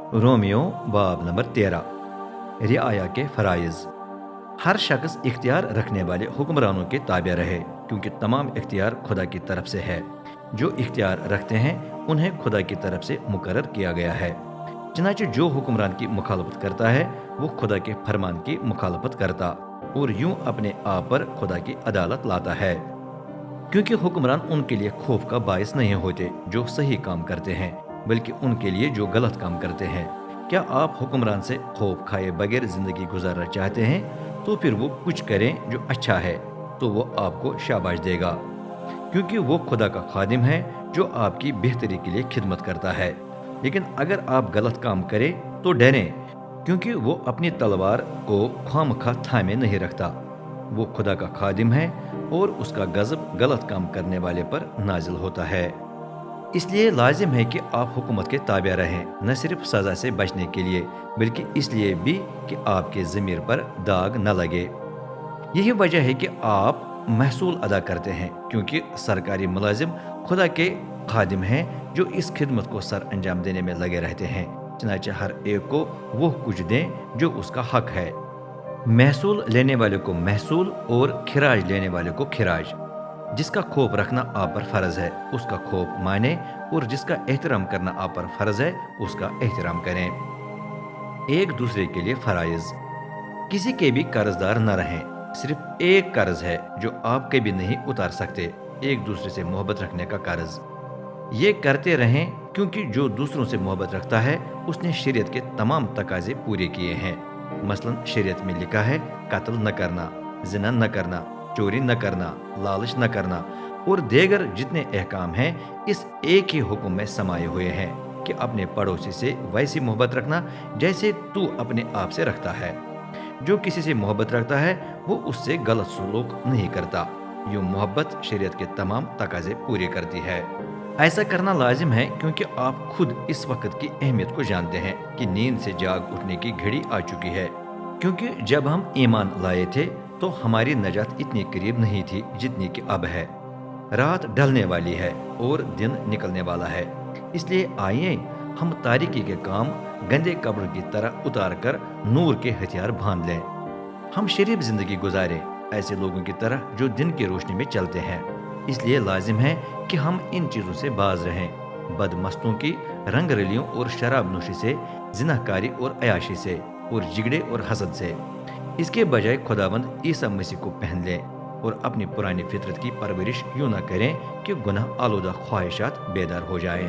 Romeo बाब number 13। रियाया के फ़राइज़। हर शख्स इख्तियार रखने वाले हुक्मरानों के ताबे रहे, क्योंकि तमाम इख्तियार खुदा की तरफ से है। जो इख्तियार रखते हैं उन्हें खुदा की तरफ से मुकर्रर किया गया है। चनाचे जो हुक्मरान की मुखालफत करता है वो खुदा के फरमान की मुखालफत करता और यूं अपने आप पर खुदा की अदालत लाता है, क्योंकि हुक्मरान उनके लिए खौफ का बायस नहीं होते जो सही काम करते हैं, बल्कि उनके लिए जो गलत काम करते हैं। क्या आप हुक्मरान से खौफ खाए बगैर ज़िंदगी गुजारना चाहते हैं? तो फिर वो कुछ करें जो अच्छा है, तो वो आपको शाबाश देगा, क्योंकि वो खुदा का खादिम है जो आपकी बेहतरी के लिए खिदमत करता है। लेकिन अगर आप गलत काम करें तो डरें, क्योंकि वो अपनी तलवार को खामखा थामे नहीं रखता। वो खुदा का खादिम है और उसका गज़ब गलत काम करने वाले पर नाजिल होता है। इसलिए लाजिम है कि आप हुकूमत के ताबे रहें, न सिर्फ सज़ा से बचने के लिए, बल्कि इसलिए भी कि आपके ज़मीर पर दाग न लगे। यही वजह है कि आप महसूल अदा करते हैं, क्योंकि सरकारी मुलाजिम खुदा के खादिम हैं जो इस खिदमत को सर अंजाम देने में लगे रहते हैं। चनाचे हर एक को वो कुछ दें जो उसका हक है। महसूल लेने वाले को महसूल और खिराज लेने वाले को खिराज। जिसका खौफ रखना आप पर फर्ज है उसका खौफ माने, और जिसका एहतराम करना आप पर फर्ज है उसका एहतराम करें। एक दूसरे के लिए फराइज। किसी के भी कर्जदार न रहें। सिर्फ एक कर्ज है जो आप कभी नहीं उतार सकते, एक दूसरे से मोहब्बत रखने का कर्ज। ये करते रहें, क्योंकि जो दूसरों से मोहब्बत रखता है उसने शरीयत के तमाम तकाजे पूरे किए हैं। मसलन शरीयत में लिखा है कत्ल न करना, जिना न करना, चोरी न करना, लालच न करना और देगर जितने अहकाम हैं इस एक ही हुक्म में समाये हुए हैं कि अपने पड़ोसी से वैसी मोहब्बत रखना जैसे तू अपने आप से रखता है। जो किसी से मोहब्बत रखता है वो उससे गलत सलूक नहीं करता। यूँ मोहब्बत शरीयत के तमाम तकाजे पूरे करती है। ऐसा करना लाजिम है, क्योंकि आप खुद इस वक्त की अहमियत को जानते हैं कि नींद से जाग उठने की घड़ी आ चुकी है। क्योंकि जब हम ईमान लाए थे तो हमारी नजात इतनी करीब नहीं थी जितनी कि अब है। रात ढलने वाली है और दिन निकलने वाला है। इसलिए आइए हम तारीकी के काम गंदे कब्र की तरह उतार कर नूर के हथियार बांध लें। हम शरीफ जिंदगी गुजारें, ऐसे लोगों की तरह जो दिन की रोशनी में चलते हैं। इसलिए लाजिम है कि हम इन चीज़ों से बाज रहें, बदमस्तों की, रंग रलियों और शराब नोशी से, जिनाकारी और अयाशी से और जिगड़े और हसद से। इसके बजाय खुदावंद ईसा मसीह को पहन लें और अपनी पुरानी फितरत की परवरिश यूं ना करें कि गुनाह आलूदा ख्वाहिशात बेदार हो जाएं।